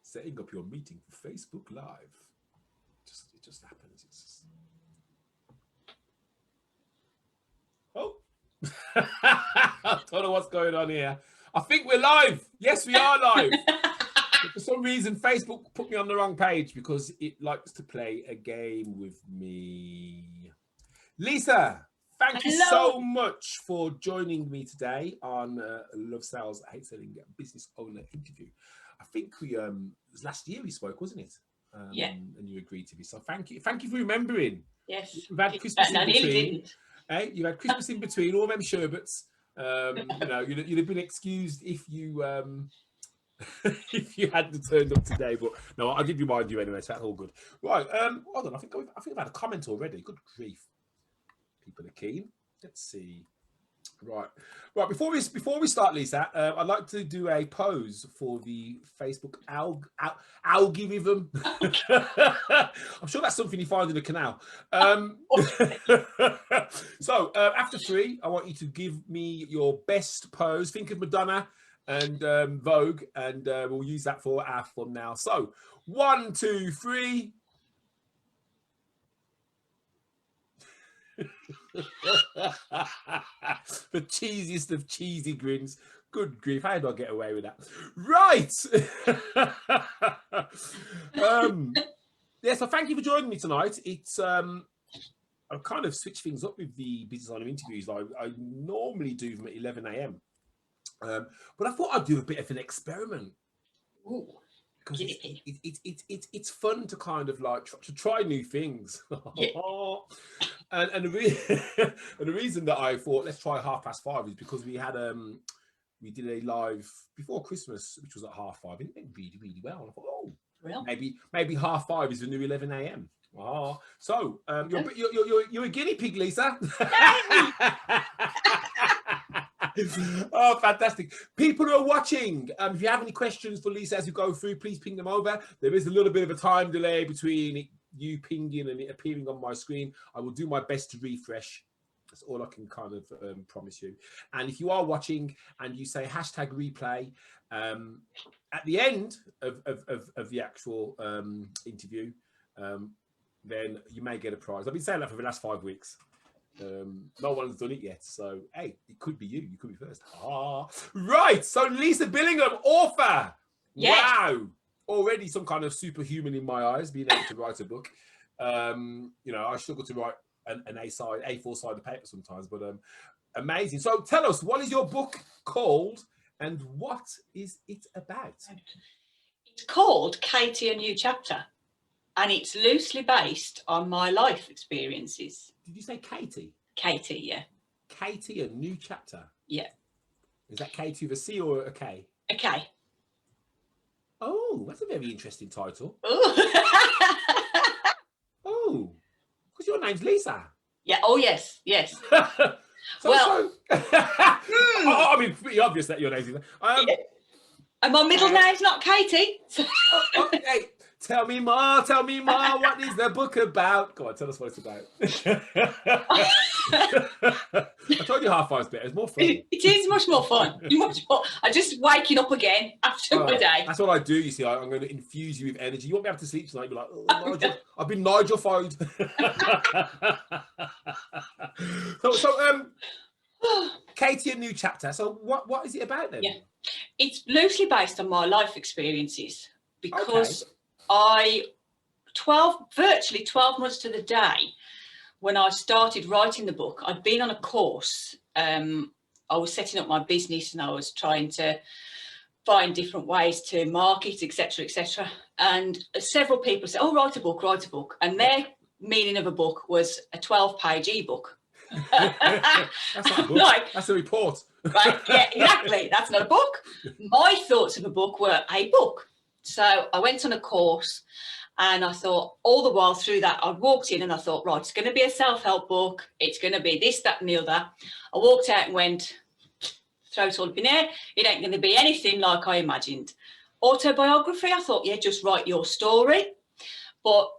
Setting up your meeting for Facebook Live. It just happens. It's just... Oh, I don't know what's going on here. I think we're live. Yes, we are live. But for some reason, Facebook put me on the wrong page because it likes to play a game with me. Lisa, thank you so much for joining me today on Love Sales, Hate Selling Business Owner Interview. I think it was last year we spoke, wasn't it? Yeah. And you agreed to me. So thank you for remembering. Yes. We've had Christmas in between. Didn't. Hey, you had Christmas in between, all them sherbets. You know, you'd have been excused if you if you hadn't turned up today. But no, I did remind you anyway, so that's all good. Right, hold on. I think I've had a comment already. Good grief. People are keen. Let's see. Right. Before we start, Lisa, I'd like to do a pose for the Facebook algorithm. I'm sure that's something you find in the canal. So after 3, I want you to give me your best pose. Think of Madonna and Vogue, and we'll use that for our fun now. So 1, 2, 3. The cheesiest of cheesy grins. Good grief, how did I get away with that? Right. Yeah, so thank you for joining me tonight. It's I've kind of switched things up with the business owner interviews. I normally do them at 11 a.m. But I thought I'd do a bit of an experiment. Ooh. Because it's fun to kind of like try new things. Yeah. And the reason that I thought let's try 5:30 is because we had we did a live before Christmas, which was at 5:30. It went really well. And I thought, oh, real? maybe 5:30 is the new 11 a.m. Oh, so you're a guinea pig, Lisa. Oh, fantastic. People who are watching, if you have any questions for Lisa as we go through, please ping them over. There is a little bit of a time delay between you pinging and it appearing on my screen. I will do my best to refresh. That's all I can kind of promise you. And if you are watching and you say #replay at the end of the actual interview, then you may get a prize. I've been saying that for the last 5 weeks. No one's done it yet, so hey, it could be you could be first. Right, so Lisa Billingham, author. Yes. Wow, already some kind of superhuman in my eyes, being able to write a book. You know, I struggle to write an A4 side of paper sometimes, but amazing. So tell us, what is your book called and what is it about? It's called Katie, a New Chapter, and it's loosely based on my life experiences. Did you say Katie? Katie, yeah. Katie, a New Chapter? Yeah. Is that Katie with a C or a K? A K. Oh, that's a very interesting title. Oh, oh, because your name's Lisa. Yeah, oh yes. I mean, it's pretty obvious that your name's Lisa. Yeah. And my middle name's not Katie. Okay. Tell me more, what is the book about? Go on, tell us what it's about. I told you 5:30's better, it's more fun. It is much more fun. I'm just waking up again after my day. That's what I do, you see. I'm going to infuse you with energy. You won't be able to sleep tonight. You'll be like, oh, Nigel. I've been Nigel-fied. So, Katie, a New Chapter. So what is it about then? Yeah, it's loosely based on my life experiences because virtually 12 months to the day when I started writing the book, I'd been on a course. I was setting up my business and I was trying to find different ways to market, etc., etc. And several people said, oh, write a book. And their meaning of a book was a 12-page ebook. That's not a book. Like, that's a report. Right, yeah, exactly. That's not a book. My thoughts of a book were a book. So I went on a course and I thought all the while through that, I walked in and I thought, right, it's going to be a self-help book. It's going to be this, that and the other. I walked out and went, throw it all up in there. It ain't going to be anything like I imagined. Autobiography, I thought, yeah, just write your story. But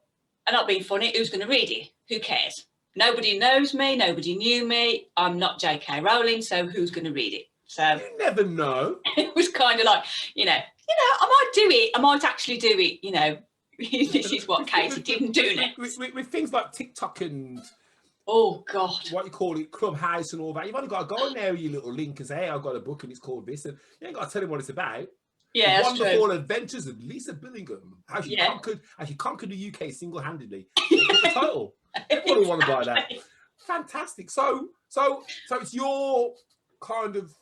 I'm not being funny, who's going to read it? Who cares? Nobody knows me. Nobody knew me. I'm not J.K. Rowling, so who's going to read it? So you never know. it was kind of like, I might do it. I might actually do it. This is what Katie didn't do next. With things like TikTok and oh God, what you call it, Clubhouse and all that, you've only got to go in there with your little link and say, hey, I've got a book and it's called this, and you ain't got to tell them what it's about. yeah, The that's Wonderful true. Adventures of Lisa Billingham. How she Yeah. conquered the UK single-handedly. The title. Everybody will want to buy that. Fantastic. So it's your kind of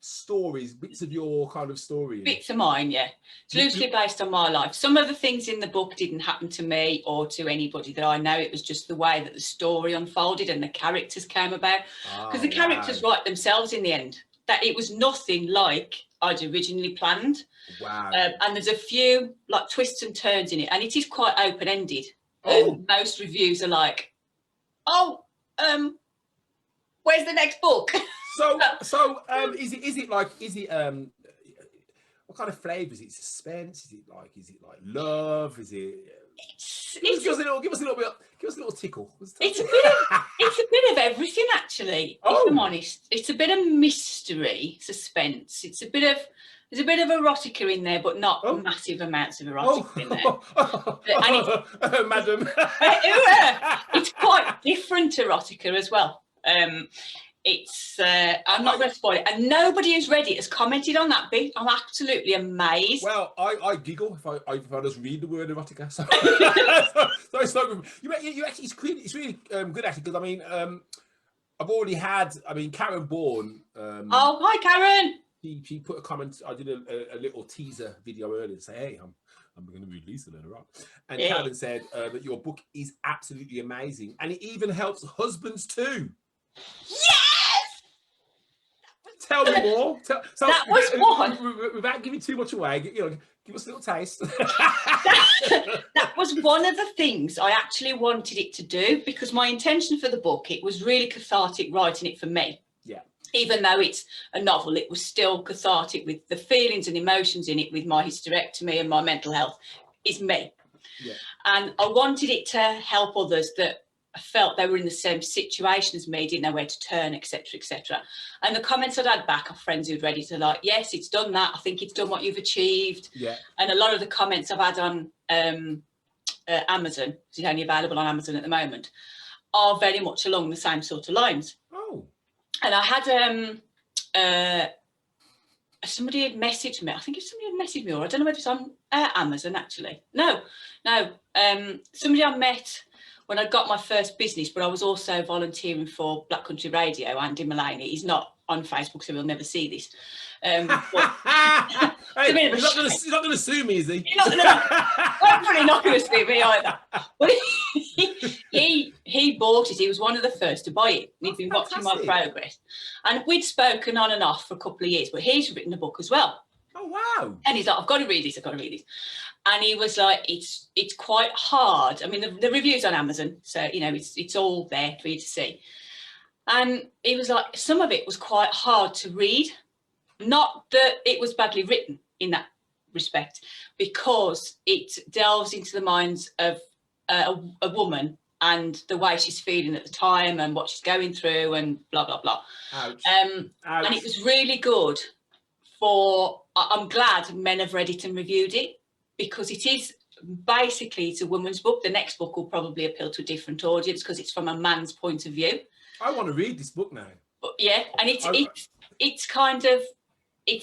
stories, bits of your kind of story. Bits of mine, yeah. It's loosely based on my life. Some of the things in the book didn't happen to me or to anybody that I know. It was just the way that the story unfolded and the characters came about. Because the characters write themselves in the end. That it was nothing like I'd originally planned. Wow. And there's a few like twists and turns in it, and it is quite open-ended. Most reviews are like, where's the next book? So is it what kind of flavour is it? Suspense? Is it like love? Is it? Give us a little tickle. It's a bit of everything, actually. If I'm honest, it's a bit of mystery, suspense. There's a bit of erotica in there, but not massive amounts of erotica in there. Madam, it's quite different erotica as well. I'm not going to spoil it, and nobody who's read it has commented on that bit. I'm absolutely amazed. Well, I giggle if I just read the word erotica. So, so it's not good. You actually, it's really good actually, because I mean, I've already had. I mean, Karen Bourne. Oh, hi, Karen. She put a comment. I did a little teaser video earlier to say, hey, I'm going to read Lisa later on. And Karen said that your book is absolutely amazing, and it even helps husbands too. Yes! Tell me more. That was one. Without giving too much away, give us a little taste. That was one of the things I actually wanted it to do, because my intention for the book, it was really cathartic writing it for me. Yeah. Even though it's a novel, it was still cathartic with the feelings and emotions in it, with my hysterectomy and my mental health. Is me. Yeah. And I wanted it to help others that I felt they were in the same situation as me, didn't know where to turn, etc., etc. And the comments I'd had back of friends who'd read it are like, yes, it's done that. I think it's done what you've achieved. Yeah. And a lot of the comments I've had on Amazon, because it's only available on Amazon at the moment, are very much along the same sort of lines. Oh. And I had somebody had messaged me. I think somebody had messaged me, or I don't know whether it's on Amazon actually. No. Somebody I met when I got my first business, but I was also volunteering for Black Country Radio. Andy Mullaney. He's not on Facebook, so he'll never see this. Hey, he's not going to sue me, is he? Hopefully not going to sue me either. But he bought it. He was one of the first to buy it. He'd been watching my progress. And we'd spoken on and off for a couple of years, but he's written a book as well. Oh, wow. And he's like, I've got to read this. And he was like, it's quite hard. I mean, the review's on Amazon, so, it's all there for you to see. And he was like, some of it was quite hard to read. Not that it was badly written in that respect, because it delves into the minds of a woman and the way she's feeling at the time and what she's going through and blah, blah, blah. Ouch. And it was really good I'm glad men have read it and reviewed it, because it is basically, it's a woman's book. The next book will probably appeal to a different audience because it's from a man's point of view. I want to read this book now. But yeah, and it's kind of, it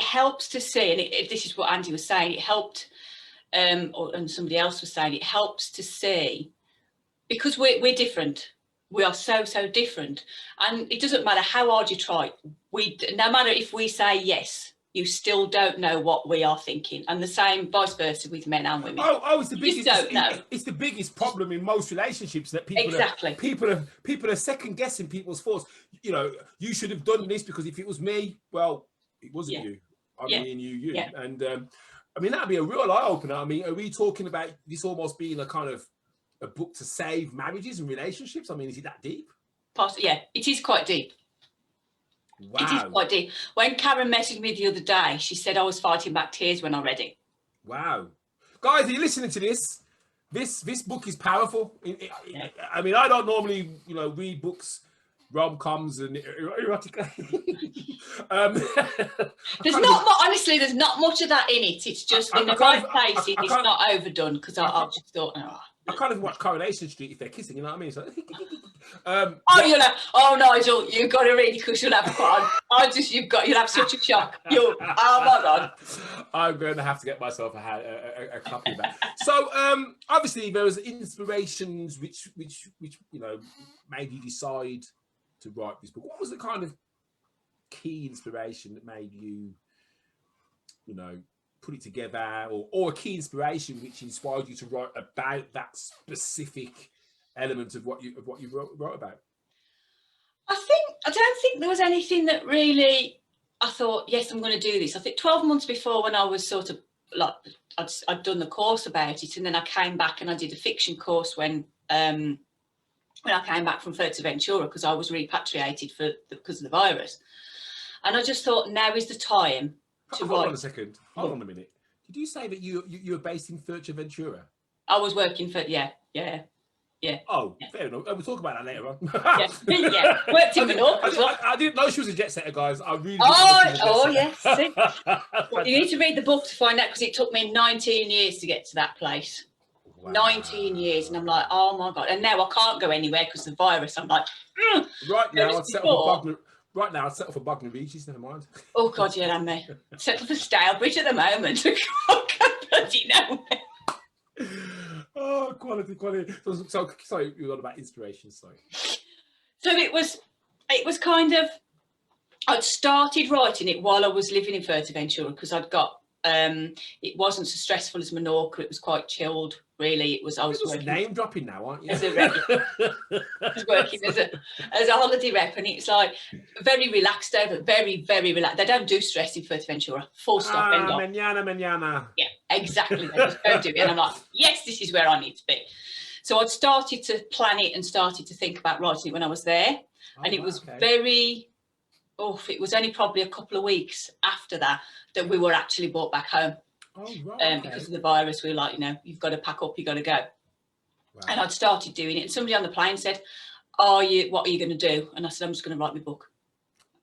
helps to see, and this is what Andy was saying, it helped, and somebody else was saying, it helps to see, because we're different. We are so different, and it doesn't matter how hard you try. No matter if we say yes, you still don't know what we are thinking, and the same vice versa with men and women. It's the biggest. Don't know. It's the biggest problem in most relationships, that people are second guessing people's thoughts. You should have done this, because if it was me, well, it wasn't you. Me and you. Yeah. And I mean, that'd be a real eye opener. I mean, are we talking about this almost being a kind of a book to save marriages and relationships? I mean, is it that deep? Yeah, it is quite deep. Wow. It is quite deep. When Karen messaged me the other day, she said I was fighting back tears when I read it. Wow. Guys, are you listening to this? This book is powerful. I mean, I don't normally, read books rom-coms and erotic. There's not much, honestly, there's not much of that in it. It's just in the right places, it's not overdone, because I just thought, oh. I kind of watch Coronation Street if they're kissing, you know what I mean? So, Nigel, you've got to read it because you'll have fun. You'll have such a shock. Oh my God. I'm going to have to get myself a copy of that. So obviously there was inspirations which you know made you decide to write this book. What was the kind of key inspiration that made you, you know, put it together, or a key inspiration which inspired you to write about that specific element of what you wrote about? I don't think there was anything that really I thought, yes, I'm going to do this. I think 12 months before, when I was sort of like I'd done the course about it, and then I came back and I did a fiction course when I came back from Fuerteventura, because I was repatriated because of the virus, and I just thought, now is the time. Hold on a second. Hold on a minute. Did you say that you were based in Fuerteventura? I was working for yeah. Oh, yeah. Fair enough. We'll talk about that later on. yeah. Worked in the north as well. I didn't know she was a jet setter, guys. I really. Yes. Well, you need to read the book to find out, because it took me 19 years to get to that place. Wow. 19 years, and I'm like, oh my God! And now I can't go anywhere because of the virus. I'm like, right now I'd settle for Bognor. Right now, I'd settle for Bognor Regis, never mind. Oh, God, yeah, and me. Settle for Stalebridge at the moment. I can't bloody know. Oh, quality. So, sorry, you got about inspiration, sorry. So it was kind of, I'd started writing it while I was living in Fuerteventura, because I'd got, it wasn't so stressful as Menorca. It was quite chilled, really. I was working, name dropping now, aren't you? As a regular. I was working as a holiday rep, and it's like very relaxed over, very, very relaxed. They don't do stress in Fuerteventura. Full stop. End of. Mañana. Yeah, exactly. They just don't do it. And I'm like, yes, this is where I need to be. So I'd started to plan it and started to think about writing it when I was there. And it was it was only probably a couple of weeks after that we were actually brought back home. Oh, right. Because of the virus. We were like, you've got to pack up, you've got to go. Wow. And I'd started doing it, and somebody on the plane said, what are you going to do? And I said, I'm just going to write my book.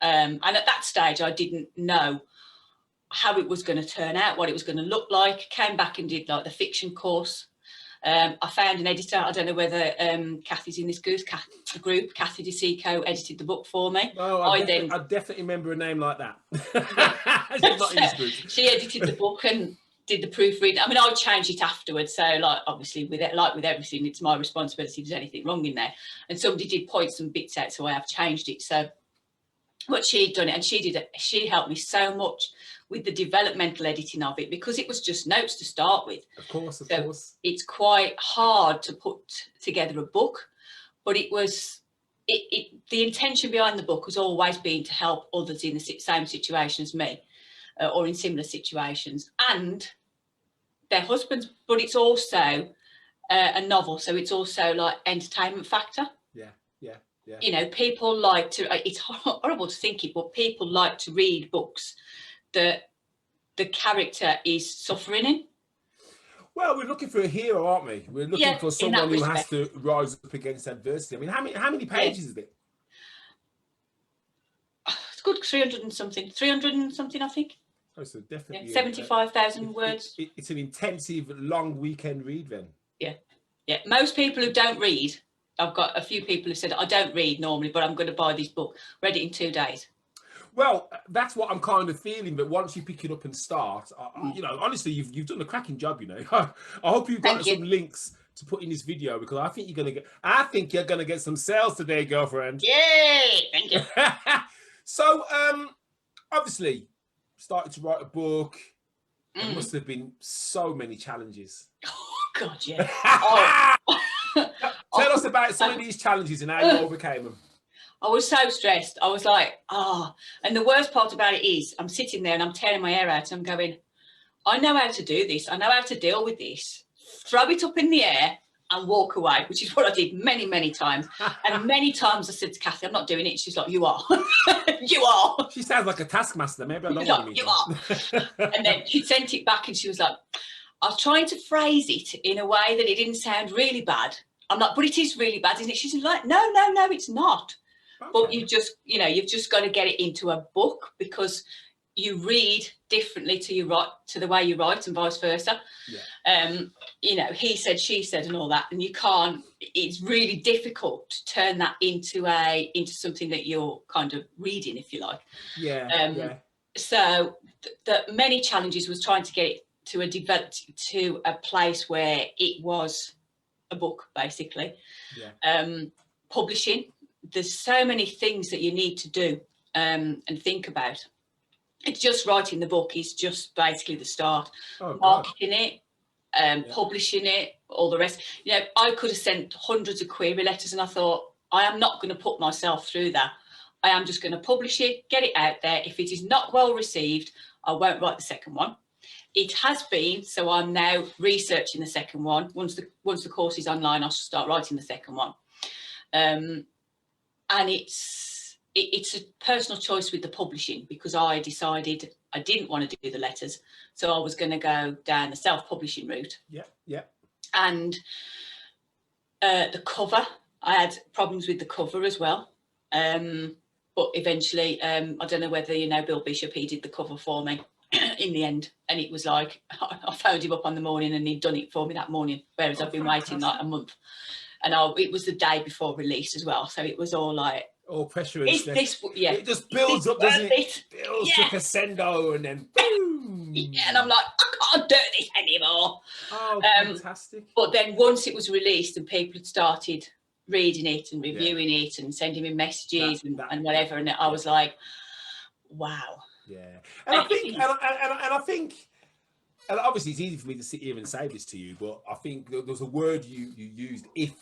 And at that stage, I didn't know how it was going to turn out, what it was going to look like. Came back and did like the fiction course. I found an editor. I don't know whether Kathy's in this group. Kathy DeSico edited the book for me. Oh, I definitely remember a name like that. She's not in this group. She edited the book and did the proofreading. I mean, I changed it afterwards. So, like, obviously, with everything, it's my responsibility if there's anything wrong in there. And somebody did point some bits out, so I have changed it. So, what she'd done it, and she helped me so much with the developmental editing of it, because it was just notes to start with. Of course. It's quite hard to put together a book, but it was the intention behind the book has always been to help others in the same situation as me, or in similar situations, and their husbands. But it's also a novel, so it's also like entertainment factor. Yeah. People like to. It's horrible to think it, but people like to read books that the character is suffering in. Well, we're looking for a hero, aren't we? We're looking for someone who has to rise up against adversity. I mean, how many pages is it? It's good, 300 and something, I think. Oh, so definitely 75,000 words. It's an intensive, long weekend read, then. Yeah. Most people who don't read, I've got a few people who said, I don't read normally, but I'm going to buy this book. Read it in 2 days. Well, that's what I'm kind of feeling. But once you pick it up and start, honestly, you've done a cracking job. I hope you've got some links to put in this video, because I think you're gonna get some sales today, girlfriend. Yay! Thank you. So, obviously, started to write a book. There must have been so many challenges. Oh God, yeah. Tell us about some of these challenges and how you overcame them. I was so stressed. I was like, and the worst part about it is I'm sitting there and I'm tearing my hair out and I'm going, I know how to do this. I know how to deal with this. Throw it up in the air and walk away, which is what I did many, many times. And many times I said to Kathy, I'm not doing it. She's like, you are. You are. She sounds like a taskmaster. Maybe I don't want to meet you are. And then she sent it back and she was like, I was trying to phrase it in a way that it didn't sound really bad. I'm like, but it is really bad, isn't it? She's like, no, it's not. But you've just got to get it into a book, because you read differently to the way you write, and vice versa. He said, she said, and all that, and you can't. It's really difficult to turn that into something that you're kind of reading, if you like. So the many challenges was trying to get it to a place where it was a book, basically. Publishing, there's so many things that you need to do and think about. It's just writing the book is just basically the start. Marketing it, publishing it, all the rest. I could have sent hundreds of query letters, and I thought, I am not going to put myself through that. I am just going to publish it, get it out there. If it is not well received, I won't write the second one. It has been, so I'm now researching the second one. Once the course is online, I'll start writing the second one. And it's a personal choice with the publishing, because I decided I didn't want to do the letters, so I was going to go down the self-publishing route. And the cover, I had problems with the cover as well. But eventually, I don't know whether Bill Bishop, he did the cover for me in the end, and it was like, I phoned him up on the morning and he'd done it for me that morning, whereas I've been waiting like a month. And it was the day before release as well, so it was all like, pressure and stress. It just builds up, doesn't it? Builds to crescendo, and then boom. And I'm like, I can't do this anymore. Fantastic. But then once it was released and people had started reading it and reviewing it and sending me messages and whatever, and I was like, wow. And I think, and obviously it's easy for me to sit here and say this to you, but I think there was a word you used, if,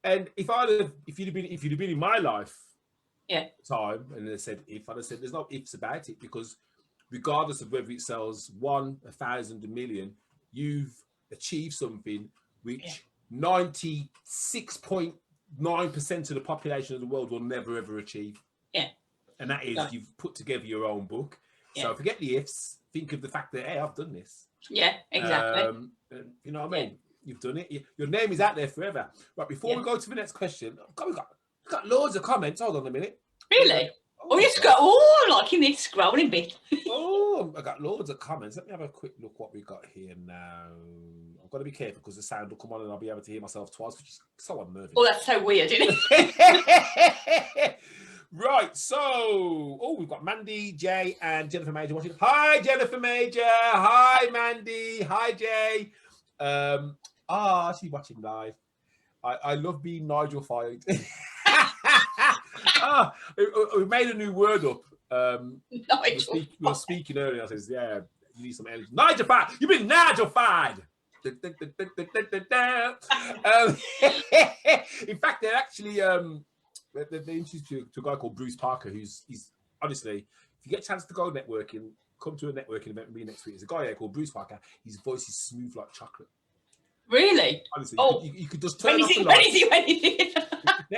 and if you'd have been in my life time, and they said if, I'd have said there's no ifs about it, because regardless of whether it sells 1, 1,000, 1 million, you've achieved something which 96.9% of the population of the world will never ever achieve. And that is, you've put together your own book. So forget the ifs, think of the fact that, hey, I've done this. Exactly. You know what I mean? You've done it. Your name is out there forever. Right, before we go to the next question, we've got loads of comments. Hold on a minute. Really? Oh, you got like in this scrolling bit. I got loads of comments. Let me have a quick look what we got here now. I've got to be careful because the sound will come on and I'll be able to hear myself twice, which is so unnerving. Oh, that's so weird, isn't it? Right, so we've got Mandy, Jay, and Jennifer Major watching. Hi, Jennifer Major. Hi, Mandy. Hi, Jay. She's watching live. I love being Nigel fired. We made a new word up. We were speaking earlier. I says, you need some energy. Nigel fired. You've been Nigel fired. In fact, they're actually they introduced to a guy called Bruce Parker, he's honestly, if you get a chance to go networking, come to a networking event with me next week. There's a guy here called Bruce Parker. His voice is smooth like chocolate. Really? Honestly, you could just turn off the lights.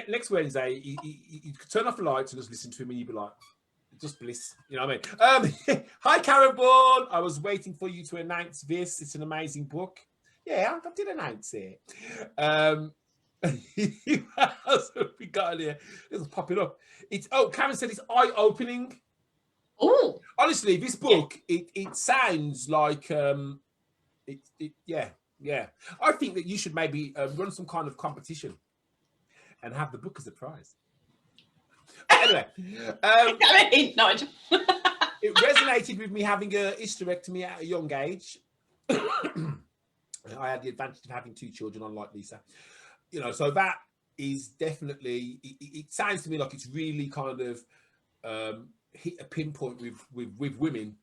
Next Wednesday, you could turn off the lights and just listen to him, and you'd be like, just bliss. You know what I mean? Hi, Karen Bourne. I was waiting for you to announce this. It's an amazing book. Yeah, I did announce it. What else have we got here? Let's pop it up. Karen said it's eye-opening. Oh, honestly, this book it sounds like I think that you should maybe run some kind of competition and have the book as a prize. Anyway, Nigel. It resonated with me having a hysterectomy at a young age. I had the advantage of having 2 children, unlike Lisa. So that is definitely. It sounds to me like it's really kind of hit a pinpoint with women.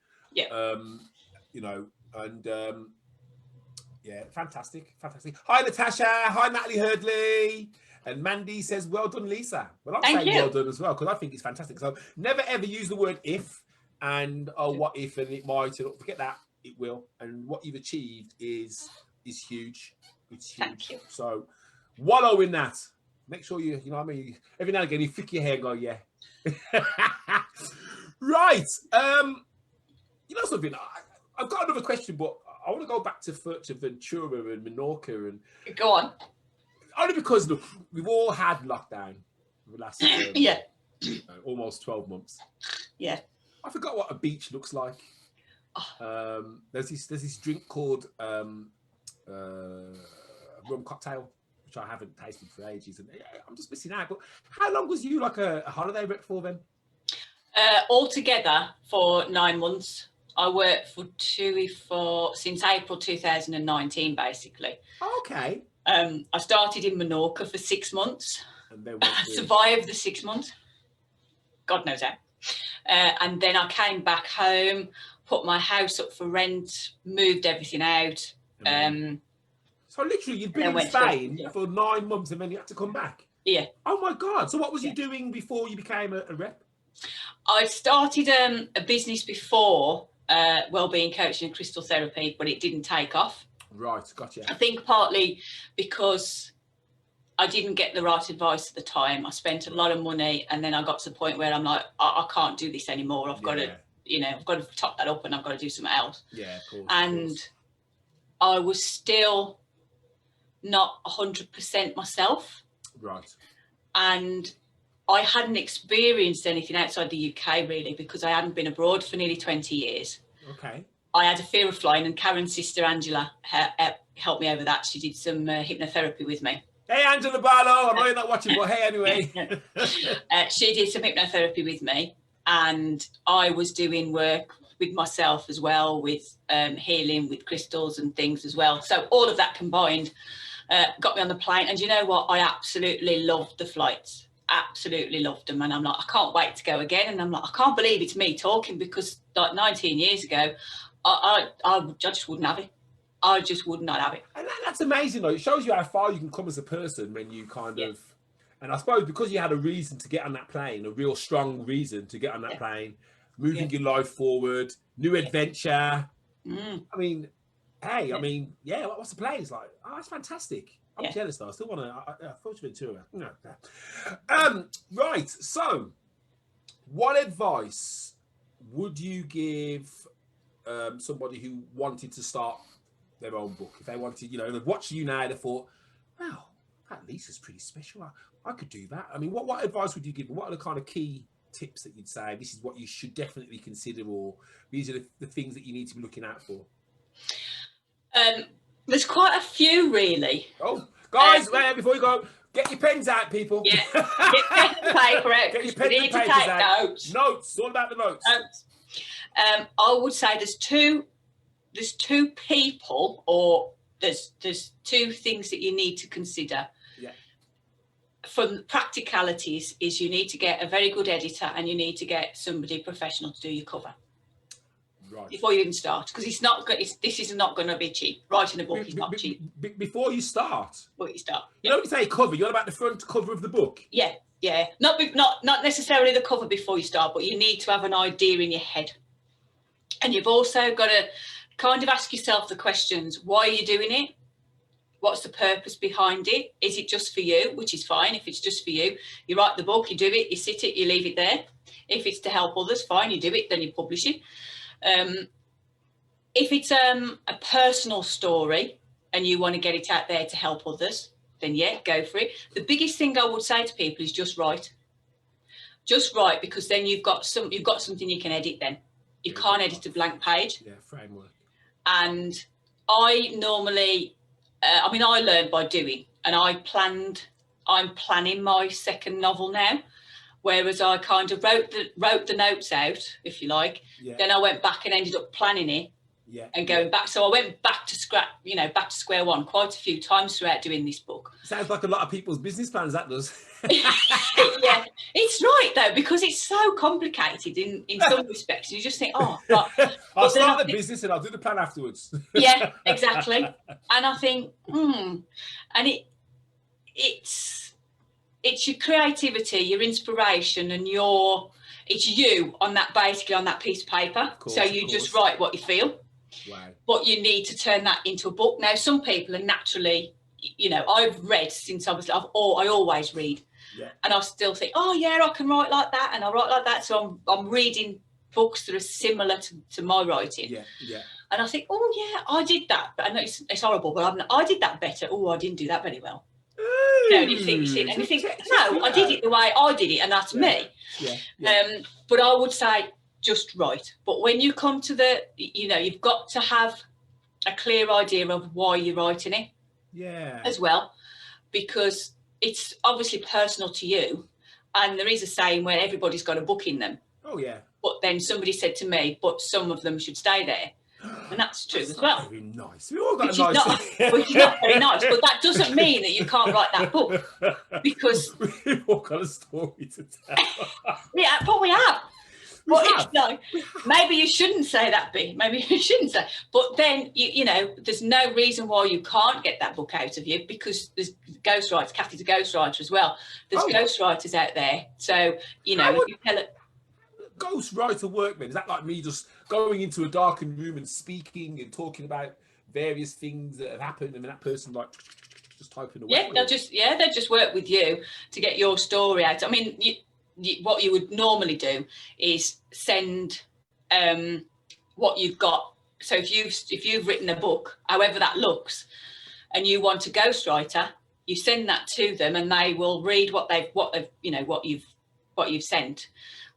Fantastic. Hi, Natasha. Hi, Natalie Hurdley. And Mandy says, well done, Lisa. Well, I'm saying well done as well, because I think it's fantastic. So never ever use the word if and what if, and it might. Forget that. It will. And what you've achieved is huge. It's huge. Thank you. So wallow in that. Make sure you know what I mean? Every now and again, you flick your hair and go, yeah. Right. Something? I've got another question, but I want to go back to Ventura and Menorca. And go on. only because look, we've all had lockdown for the last Yeah. Almost 12 months. Yeah. I forgot what a beach looks like. There's this drink called rum cocktail, which I haven't tasted for ages, and I'm just missing out. But how long was you like a holiday rep for then? Altogether for 9 months. I worked for TUI since April 2019, basically. Okay. I started in Menorca for 6 months. And then survived the 6 months. God knows how. And then I came back home, put my house up for rent, moved everything out. So literally, you've been in Spain for 9 months, and then you had to come back. Yeah. Oh my God! So what was you doing before you became a rep? I started a business before wellbeing coaching and crystal therapy, but it didn't take off. Right, gotcha. I think partly because I didn't get the right advice at the time. I spent a lot of money, and then I got to the point where I'm like, I can't do this anymore. I've got to, I've got to top that up, and I've got to do something else. Yeah, of course. And I was still not 100% myself. Right. And I hadn't experienced anything outside the UK really, because I hadn't been abroad for nearly 20 years. Okay. I had a fear of flying, and Karen's sister Angela helped me over that. She did some hypnotherapy with me. Hey, Angela Barlow, I know you're not watching, but hey, anyway. She did some hypnotherapy with me, and I was doing work with myself as well, with healing, with crystals and things as well. So all of that combined got me on the plane. And you know what? I absolutely loved the flights. Absolutely loved them. And I'm like, I can't wait to go again. And I'm like, I can't believe it's me talking, because like 19 years ago, I just wouldn't have it. I just would not have it. And that's amazing, though. It shows you how far you can come as a person when you kind of, and I suppose because you had a reason to get on that plane, a real strong reason to get on that plane, moving your life forward, new adventure. I mean, hey, I mean, what's the play? It's like, oh, that's fantastic. I'm jealous though. I still want to. I thought you were too. No. Right. So, what advice would you give somebody who wanted to start their own book? If they wanted, they've watched you now, they thought, wow, that Lisa's pretty special. I could do that. I mean, what advice would you give them? What are the kind of key tips that you'd say this is what you should definitely consider, or these are the things that you need to be looking out for? There's quite a few, really. Oh, guys, before you go, get your pens out, people. Yeah, get pen and paper out. Get your pen and paper out. Notes. It's all about the notes. I would say there's two people, or there's two things that you need to consider. Yeah. From practicalities is you need to get a very good editor, and you need to get somebody professional to do your cover. Right. Before you even start, because this is not going to be cheap. Writing a book is not cheap. Before you start. Before you start. You know when you say cover, you're about the front cover of the book. Yeah. Not necessarily the cover before you start, but you need to have an idea in your head. And you've also got to kind of ask yourself the questions: why are you doing it? What's the purpose behind it? Is it just for you? Which is fine. If it's just for you, you write the book, you do it, you sit it, you leave it there. If it's to help others, fine, you do it, then you publish it. If it's a personal story and you want to get it out there to help others, then go for it. The biggest thing I would say to people is just write. Just write, because then you've got something you can edit then. You can't edit a blank page. Yeah, framework. And I normally, I learned by doing, and I'm planning my second novel now. Whereas I kind of wrote the notes out, if you like. Yeah. Then I went back and ended up planning it. Yeah. And going back. So I went back to back to square one quite a few times throughout doing this book. Sounds like a lot of people's business plans, that does. Yeah, it's right though, because it's so complicated in some respects. You just think, oh, I'll start the business and I'll do the plan afterwards. Yeah, exactly. And I think, and it's your creativity, your inspiration, and it's you on that piece of paper. Course, so you just write what you feel. Wow. But you need to turn that into a book. Now, some people are naturally, I've read since I always read. Yeah. And I still think, oh yeah, I can write like that, and I write like that. So I'm reading books that are similar to my writing. Yeah, yeah. And I think, oh yeah, I did that. But I know it's horrible, but I did that better. Oh, I didn't do that very well. You know, and you think, no, I did it the way I did it, and that's me. Yeah. But I would say just write. But when you come to the, you know, you've got to have a clear idea of why you're writing it. Yeah. As well, because it's obviously personal to you, and there is a saying where everybody's got a book in them. Oh yeah. But then somebody said to me, but some of them should stay there. And that's true as well. Very nice. We all got Which a nice which is not very nice, but that doesn't mean that you can't write that book, because we've all got a story to tell. yeah, but we have. But it's no, maybe you shouldn't say that bit. Maybe you shouldn't say. But then you know, there's no reason why you can't get that book out of you, because there's ghostwriters. Kathy's a ghostwriter as well. There's ghostwriters out there. So you know, you tell it. Ghostwriter work, man. Is that like me just going into a darkened room and speaking and talking about various things that have happened, and then that person like just typing away? Yeah, they'll just work with you to get your story out. I mean, what you would normally do is send what you've got. So if you've written a book, however that looks, and you want a ghostwriter, you send that to them, and they will read what you've sent,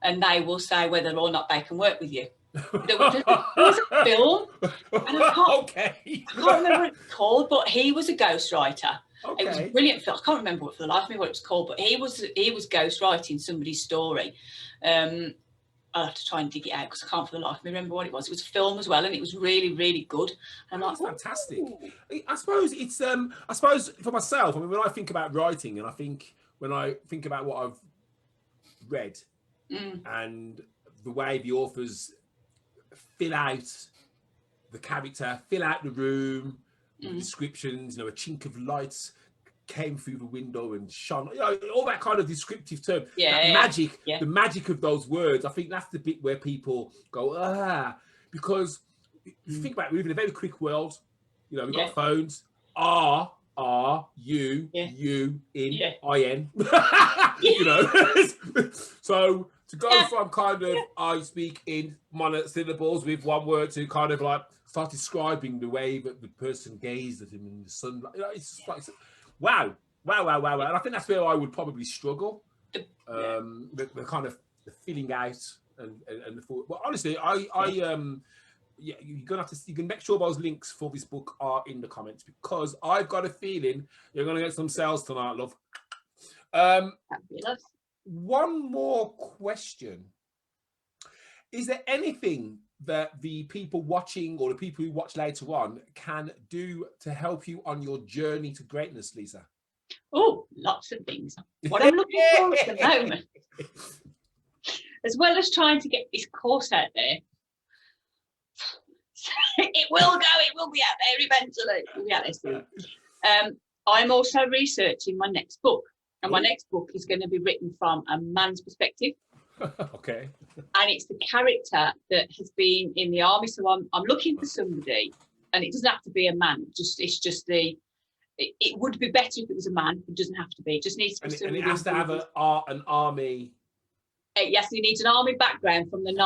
and they will say whether or not they can work with you. There was a film, and I can't remember what it's called, but he was a ghostwriter. Okay. It was a brilliant film. I can't remember for the life of me what it was called, but he was ghostwriting somebody's story. I'll have to try and dig it out because I can't for the life of me remember what it was. It was a film as well, and it was really, really good. And I'm like, fantastic. I suppose it's I suppose for myself, I mean, when I think about writing, and when I think about what I've read and the way the authors fill out the character, fill out the room, the descriptions, you know, a chink of lights came through the window and shone, you know, all that kind of descriptive term. Magic, the magic of those words. I think that's the bit where people go, because if you think about it, we live in a very quick world. You know, we've got phones. U, in, in. You know, so to go from kind of I speak in monosyllables with one word to kind of like start describing the way that the person gazed at him in the sunlight. You know, it's just like, wow. And I think that's where I would probably struggle. The kind of the filling out and the thought. Well, honestly, you're gonna have to. You can make sure those links for this book are in the comments, because I've got a feeling you're gonna get some sales tonight, love. Fabulous. One more question. Is there anything that the people watching or the people who watch later on can do to help you on your journey to greatness, Lisa? Oh, lots of things. What I'm looking for at the moment, as well as trying to get this course out there, it will be out there eventually. It will be out there soon. I'm also researching my next book. And my next book is going to be written from a man's perspective. Okay. And it's the character that has been in the army. So I'm looking for somebody, and it doesn't have to be a man. It would be better if it was a man. It doesn't have to be. It just needs to be somebody. And it has to have an army. Yes, he needs an army background from the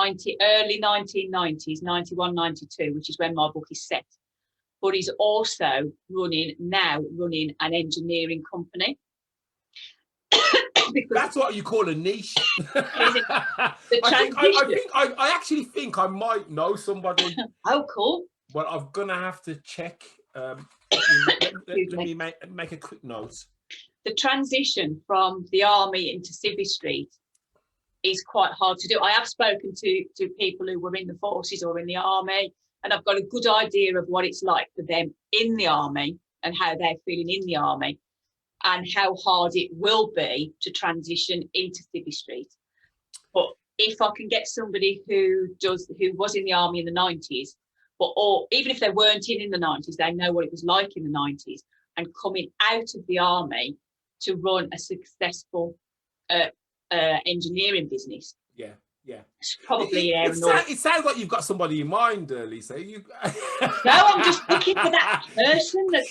early 1990s, 91, 92, which is when my book is set. But he's also running an engineering company. That's what you call a niche. I actually think I might know somebody. Oh, cool. But I'm gonna have to check. Let me make a quick note. The transition from the army into Civvy Street is quite hard to do. I have spoken to people who were in the forces or in the army, and I've got a good idea of what it's like for them in the army and how they're feeling in the army, and how hard it will be to transition into Civvy Street. But if I can get somebody who was in the army in the 90s, or even if they weren't in the 90s, they know what it was like in the 90s, and coming out of the army to run a successful engineering business. Yeah. It's probably it sounds like you've got somebody in mind, Lisa. No, I'm just looking for that person. A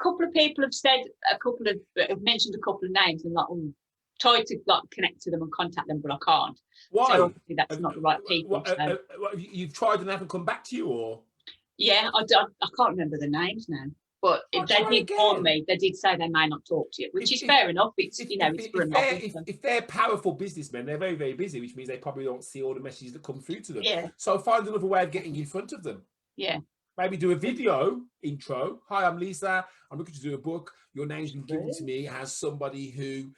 couple of people have mentioned a couple of names, and tried to connect to them and contact them, but I can't. Why? So obviously that's not the right people. You've tried and they haven't come back to you, or? Yeah, I can't remember the names now. But I'll if they try did warn again. me, they did say they may not talk to you, which is fair enough. It's, you know, it's for a novel. If they're powerful businessmen, they're very, very busy, which means they probably don't see all the messages that come through to them. Yeah. So find another way of getting in front of them. Yeah. Maybe do a video intro. Hi, I'm Lisa. I'm looking to do a book. Your name's been given to me as somebody who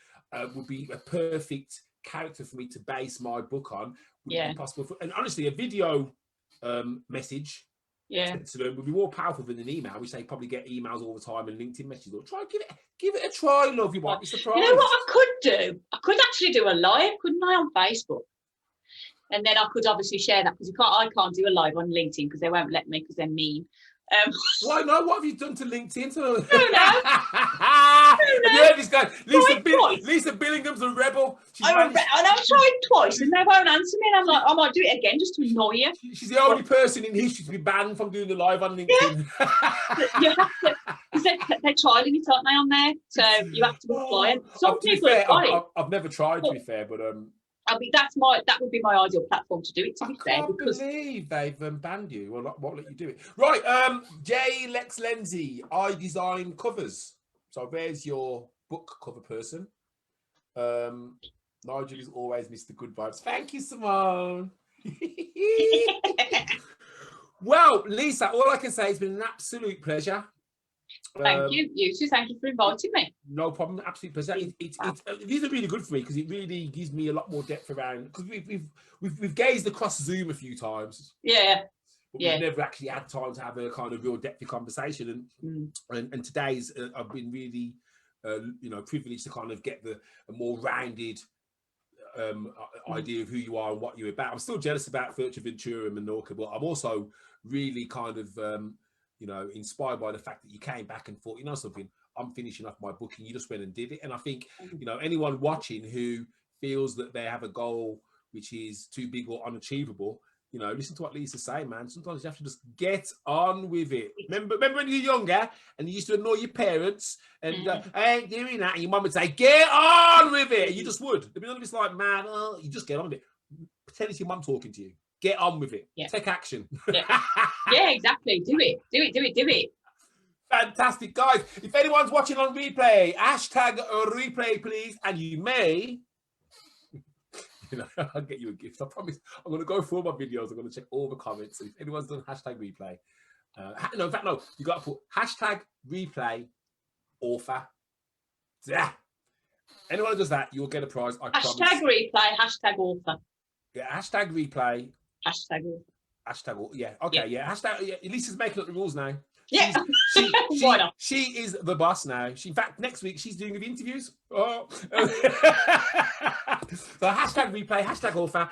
would be a perfect character for me to base my book on. Would it be possible for, and honestly, a video message to them would be more powerful than an email, which they probably get emails all the time and LinkedIn messages. Or try give it a try, love. You might be surprised. You know what I could do? I could actually do a live, couldn't I, on Facebook? And then I could obviously share that, because I can't do a live on LinkedIn because they won't let me, because they're mean. Why not? What have you done to LinkedIn? No. Have you heard this guy? Lisa Billingham's a rebel. I've tried twice and they won't answer me. And I'm like, I might do it again just to annoy you. She's the only person in history to be banned from doing the live on LinkedIn. You have to, because they're trialing it, aren't they, on there? So you have to apply it. Some people have got it. I've never tried, to be fair, but I mean, that would be my ideal platform to do it, to be fair. I can't believe they've banned you. Well, won't let you do it. Right, J. Lex Lindsay, I design covers. So there's your book cover person. Nigel is always Mr. Good Vibes. Thank you, Simone. Well, Lisa, all I can say, it's been an absolute pleasure. Thank you. You too. Thank you for inviting me. No problem. Absolute pleasure. These are really good for me, because it really gives me a lot more depth around, because we've gazed across Zoom a few times. Yeah. But we've never actually had time to have a kind of real depthy conversation. And today's I've been really privileged to kind of get a more rounded idea of who you are and what you're about. I'm still jealous about Fuerteventura and Menorca, but I'm also really kind of inspired by the fact that you came back and thought, you know something, I'm finishing off my book, and you just went and did it. And I think, anyone watching who feels that they have a goal which is too big or unachievable, listen to what Lisa's saying, man. Sometimes you have to just get on with it. Remember when you were younger and you used to annoy your parents and I ain't doing that, and your mum would say, get on with it. And you just would. There'd be none of this like, man, you just get on with it. Pretend it's your mum talking to you. Get on with it. Yeah. Take action. Yeah, exactly. Do it. Fantastic, guys. If anyone's watching on replay, hashtag replay, please. And you may, I'll get you a gift. I promise. I'm going to go through all my videos. I'm going to check all the comments. If anyone's done hashtag replay, no, in fact, no. You got to put hashtag replay author. Yeah. Anyone who does that, you'll get a prize. I promise. Hashtag replay, hashtag author. Yeah, hashtag replay. Hashtag author. Hashtag, yeah, okay, yeah. Hashtag, yeah. Lisa's making up the rules now. Yeah. Why not? She is the boss now. In fact, next week she's doing the interviews. Oh. So hashtag replay, hashtag author.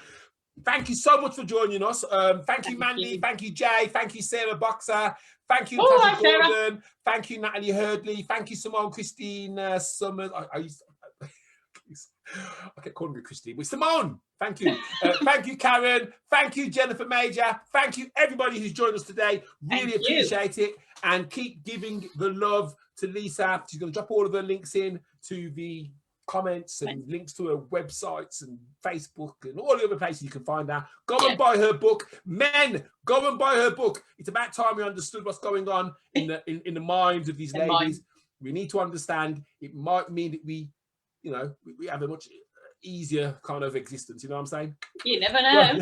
Thank you so much for joining us. Thank you, Mandy. Thank you, Jay. Thank you, Sarah Boxer. Thank you, Natasha Gordon. Thank you, Natalie Hurdley. Thank you, Simone Christine Summers. I kept calling her Christine. With Simone, thank you. Thank you, Karen. Thank you, Jennifer Major. Thank you, everybody who's joined us today. Really appreciate it. And keep giving the love to Lisa. She's going to drop all of her links in to the comments and links to her websites and Facebook and all the other places you can find her. Go and buy her book. Men, go and buy her book. It's about time we understood what's going on in the minds of these ladies. We need to understand. It might mean that we have a much easier kind of existence. You know what I'm saying? You never know.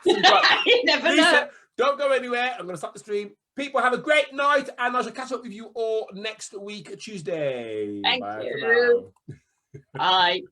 You never know. Don't go anywhere. I'm going to stop the stream. People, have a great night, and I shall catch up with you all next week, Tuesday. Thank you. Bye.